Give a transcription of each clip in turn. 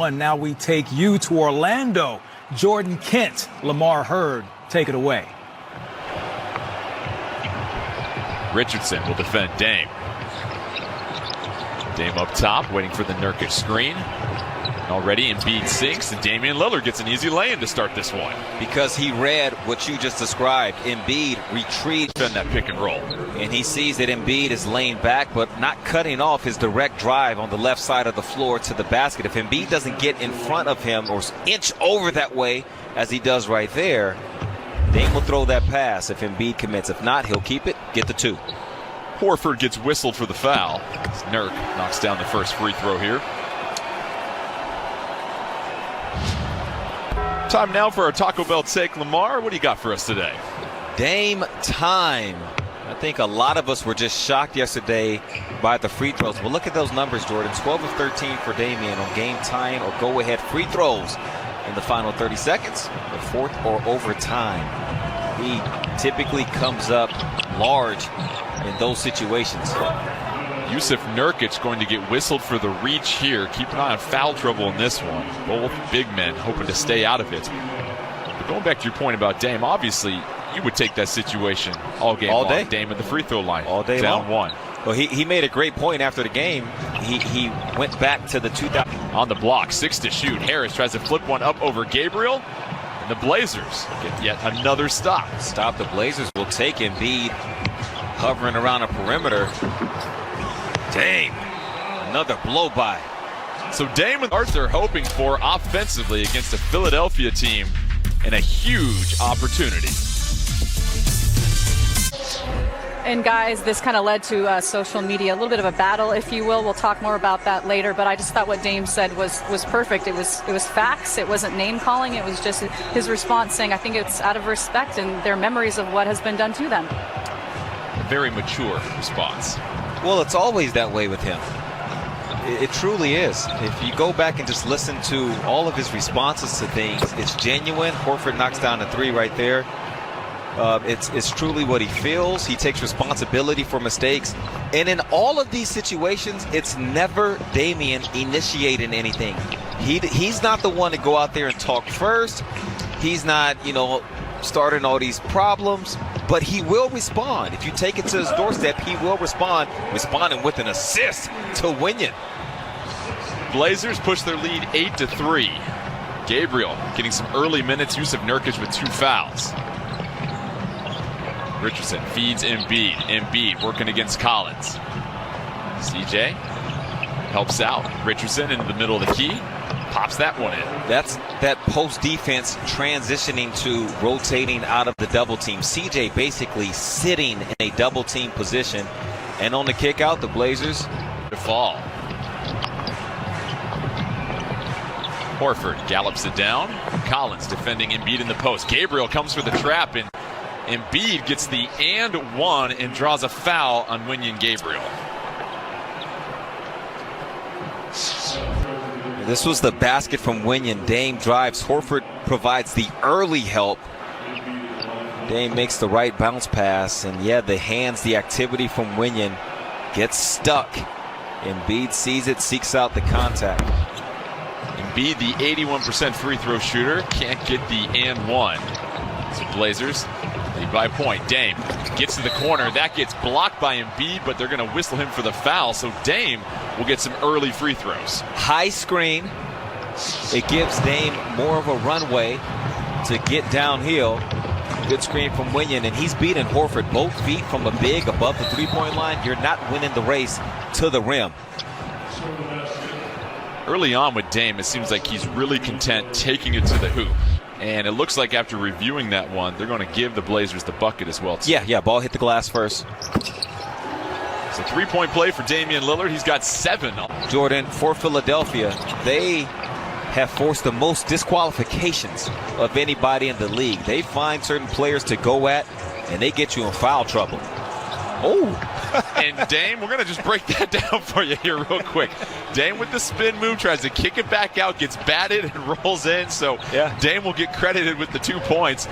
And now we take you to Orlando. Jordan Kent, Lamar Hurd, take it away. Richardson will defend Dame. Dame up top, waiting for the Nurkic screen. Already Embiid sinks, and Damian Lillard gets an easy lay-in to start this one. Because he read what you just described. Embiid retreats in that pick and roll. And he sees that Embiid is laying back, but not cutting off his direct drive on the left side of the floor to the basket. If Embiid doesn't get in front of him or inch over that way, as he does right there, Dame will throw that pass if Embiid commits. If not, he'll keep it, get the 2. Horford gets whistled for the foul. Nurk knocks down the first free throw here. Time now for our Taco Bell take. Lamar, what do you got for us today? Dame time. I think a lot of us were just shocked yesterday by the free throws. Well, look at those numbers, Jordan. 12 of 13 for Damian on game time or go-ahead free throws in the final 30 seconds, the fourth or overtime. He typically comes up large in those situations. Jusuf Nurkic going to get whistled for the reach here. Keep an eye on foul trouble in this one. Both big men hoping to stay out of it. But going back to your point about Dame, obviously you would take that situation all game long. Day. Dame at the free throw line. All day down long. 1. Well, he made a great point after the game. He went back to the 2000. On the block, 6 to shoot. Harris tries to flip one up over Gabriel. And the Blazers get yet another stop. The Blazers will take Embiid hovering around a perimeter. Dame, another blow by. So Dame and Arthur hoping for offensively against a Philadelphia team and a huge opportunity. And guys, this kind of led to social media, a little bit of a battle, if you will. We'll talk more about that later, but I just thought what Dame said was perfect. It was facts. It wasn't name calling. It was just his response saying, I think it's out of respect and their memories of what has been done to them. A very mature response. Well, it's always that way with him. It truly is. If you go back and just listen to all of his responses to things, it's genuine. Horford knocks down a 3 right there. It's truly what he feels. He takes responsibility for mistakes. And in all of these situations, it's never Damian initiating anything. He's not the one to go out there and talk first. He's not, starting all these problems. But he will respond. If you take it to his doorstep, he will respond, responding with an assist to Winion. Blazers push their lead 8 to 3. Gabriel getting some early minutes. Jusuf Nurkic with 2 fouls. Richardson feeds Embiid. Embiid working against Collins. CJ helps out. Richardson into the middle of the key. Pops that one in. That's that post defense transitioning to rotating out of the double team. CJ basically sitting in a double team position. And on the kick out, the Blazers to fall. Horford gallops it down. Collins defending Embiid in the post. Gabriel comes for the trap, and Embiid gets the and 1 and draws a foul on Wenyen Gabriel. This was the basket from Winion. Dame drives. Horford provides the early help. Dame makes the right bounce pass. And yeah, the hands, the activity from Winion gets stuck. Embiid sees it, seeks out the contact. Embiid, the 81% free throw shooter, can't get the and 1. So Blazers lead by a point. Dame gets to the corner. That gets blocked by Embiid, but they're going to whistle him for the foul. So Dame will get some early free throws. High screen. It gives Dame more of a runway to get downhill. Good screen from Winion, and he's beating Horford both feet from the big above the three-point line. You're not winning the race to the rim. Early on with Dame, it seems like he's really content taking it to the hoop. And it looks like after reviewing that one, they're going to give the Blazers the bucket as well. Yeah, ball hit the glass first. It's a three-point play for Damian Lillard. He's got 7. Jordan, for Philadelphia, they have forced the most disqualifications of anybody in the league. They find certain players to go at, and they get you in foul trouble. Oh. And Dame, we're going to just break that down for you here real quick. Dame with the spin move, tries to kick it back out, gets batted and rolls in. So yeah, Dame will get credited with the 2 points.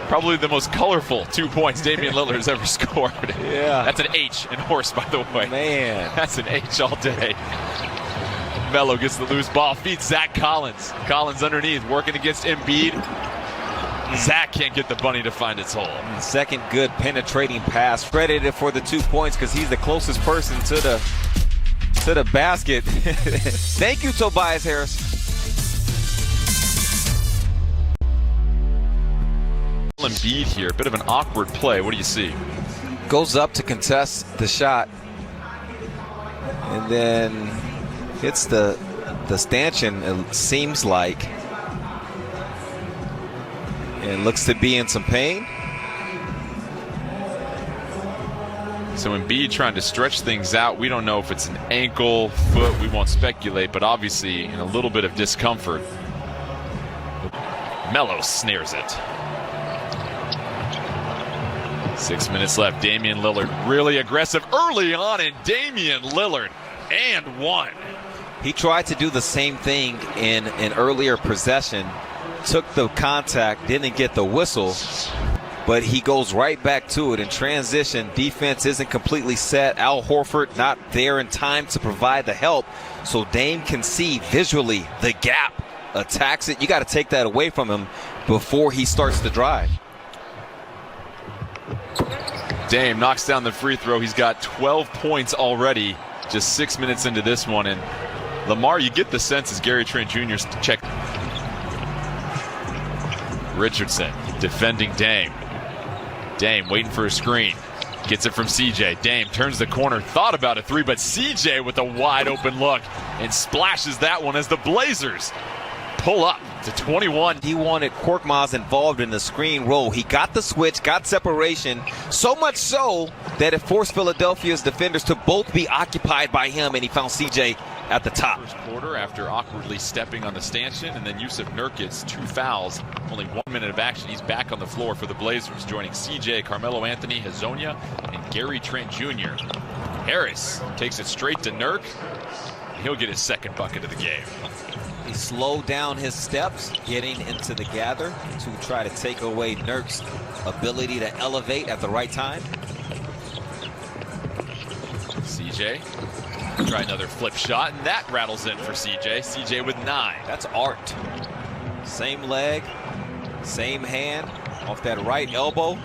Probably the most colorful 2 points Damian Lillard has ever scored. Yeah. That's an H in horse, by the way. Man. That's an H all day. Melo gets the loose ball, feeds Zach Collins. Collins underneath, working against Embiid. Zach can't get the bunny to find its hole. Second good penetrating pass. Credited for the 2 points because he's the closest person to the basket. Thank you, Tobias Harris. Embiid here, bit of an awkward play. What do you see? Goes up to contest the shot and then hits the stanchion, it seems like, and looks to be in some pain. So Embiid trying to stretch things out. We don't know if it's an ankle, foot, we won't speculate, but obviously in a little bit of discomfort. Melo snares it. 6 minutes left. Damian Lillard really aggressive early on, and Damian Lillard and one. He tried to do the same thing in an earlier possession, took the contact, didn't get the whistle, but he goes right back to it in transition. Defense isn't completely set. Al Horford not there in time to provide the help, so Dame can see visually the gap, attacks it. You got to take that away from him before he starts to drive. Dame knocks down the free throw. He's got 12 points already, just 6 minutes into this one. And Lamar, you get the sense as Gary Trent Jr. check. Richardson defending Dame. Dame waiting for a screen. Gets it from CJ. Dame turns the corner, thought about a three, but CJ with a wide open look and splashes that one as the Blazers pull up to 21. He wanted Korkmaz involved in the screen roll. He got the switch, got separation, so much so that it forced Philadelphia's defenders to both be occupied by him, and he found CJ at the top. First quarter after awkwardly stepping on the stanchion, and then Jusuf Nurkic, 2 fouls, only 1 minute of action. He's back on the floor for the Blazers, joining CJ, Carmelo Anthony, Hazonia, and Gary Trent Jr. Harris takes it straight to Nurk. He'll get his second bucket of the game. He slowed down his steps, getting into the gather to try to take away Nurk's ability to elevate at the right time. CJ, try another flip shot, and that rattles in for CJ. CJ with 9. That's art. Same leg, same hand, off that right elbow.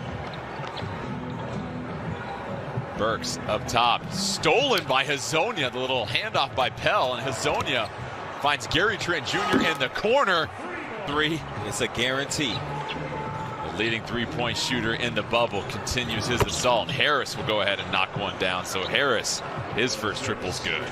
Burks up top, stolen by Hazonia. The little handoff by Pell, and Hazonia finds Gary Trent Jr. in the corner. 3. It's a guarantee. The leading three-point shooter in the bubble continues his assault. Harris will go ahead and knock one down. So Harris, his first triple's good.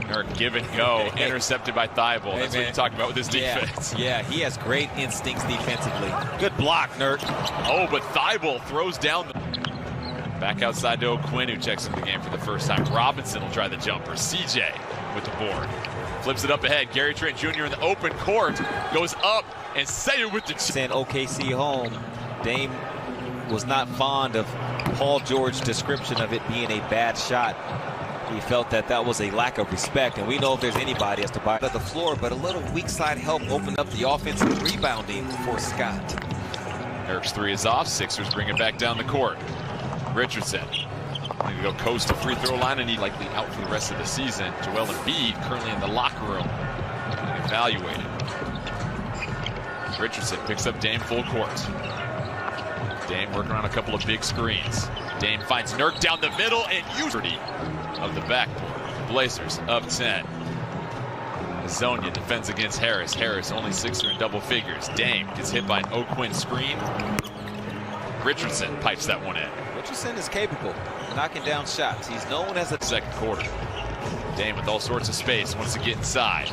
Nurk, give and go, intercepted by Thibault. That's what you talk about with his defense. Yeah, he has great instincts defensively. Good block, Nurk. Oh, but Thibault throws down the... Back outside to O'Quinn, who checks into the game for the first time. Robinson will try the jumper. CJ with the board. Flips it up ahead. Gary Trent Jr. in the open court. Goes up and say it with the... Send OKC home. Dame was not fond of Paul George's description of it being a bad shot. He felt that that was a lack of respect, and we know if there's anybody has to buy at the floor, but a little weak side help opened up the offensive rebounding for Scott. Nurk's 3 is off. Sixers bring it back down the court. Richardson going to go coast to free throw line, and he's likely out for the rest of the season. Joel Embiid currently in the locker room being evaluated. Richardson picks up Dame full court. Dame working on a couple of big screens. Dame finds Nurk down the middle and usually of the backboard. Blazers up 10. Hazonia defends against Harris. Harris only Sixer in double figures. Dame gets hit by an O'Quinn screen. Richardson pipes that one in. Richardson is capable of knocking down shots. He's known as a... Second quarter. Dame with all sorts of space, wants to get inside.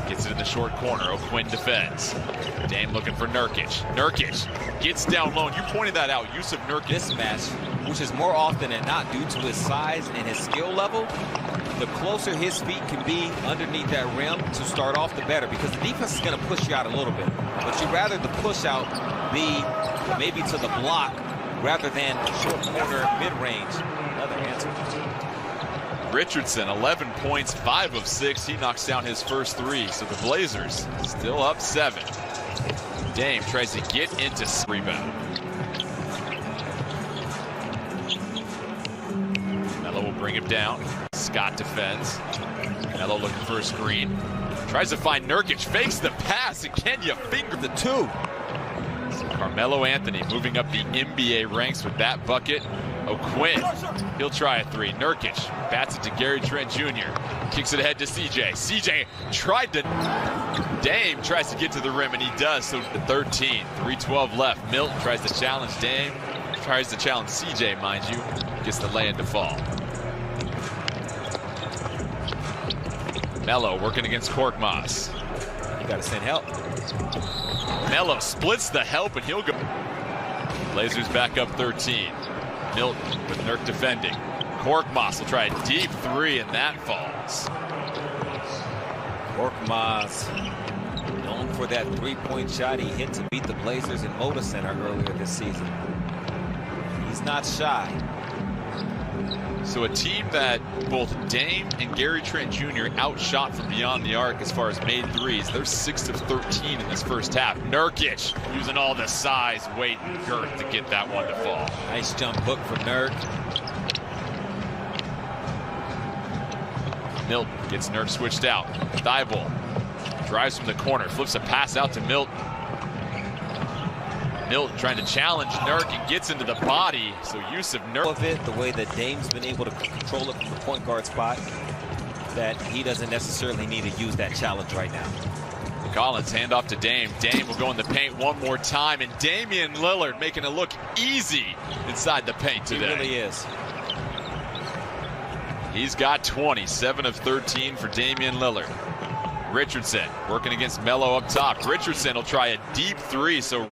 Gets it in the short corner. O'Quinn defends. Dame looking for Nurkic. Nurkic gets down low. You pointed that out. Use of Nurkic. Mismatch, which is more often than not due to his size and his skill level. The closer his feet can be underneath that rim to start off, the better, because the defense is going to push you out a little bit. But you'd rather the push out be maybe to the block rather than short corner mid-range. Another answer. Richardson, 11 points, 5 of 6. He knocks down his first 3. So the Blazers still up 7. Dame tries to get into rebound. bring him down. Scott defends. Melo looking for a screen. Tries to find Nurkic, fakes the pass, and can you finger the two? So Carmelo Anthony moving up the NBA ranks with that bucket. O'Quinn, he'll try a three. Nurkic bats it to Gary Trent Jr. Kicks it ahead to CJ. CJ tried to... Dame tries to get to the rim, and he does. So the 13, 3:12 left. Milton tries to challenge Dame. Tries to challenge CJ, mind you. Gets the lay-in to fall. Melo working against Korkmaz. You got to send help. Melo splits the help, and he'll go. Blazers back up 13. Milton with Nurk defending. Korkmaz will try a deep three, and that falls. Korkmaz, known for that three-point shot he hit to beat the Blazers in Moda Center earlier this season. He's not shy. So a team that both Dame and Gary Trent Jr. outshot from beyond the arc as far as made threes. They're 6 of 13 in this first half. Nurkic using all the size, weight, and girth to get that one to fall. Nice jump hook for Nurk. Milton gets Nurk switched out. Thibault drives from the corner, flips a pass out to Milton. Milton trying to challenge Nurk and gets into the body. So use of Nurk. Of it, the way that Dame's been able to control it from the point guard spot, that he doesn't necessarily need to use that challenge right now. Collins handoff to Dame. Dame will go in the paint one more time, and Damian Lillard making it look easy inside the paint today. He really is. He's got 20, 7 of 13 for Damian Lillard. Richardson working against Melo up top. Richardson will try a deep three, so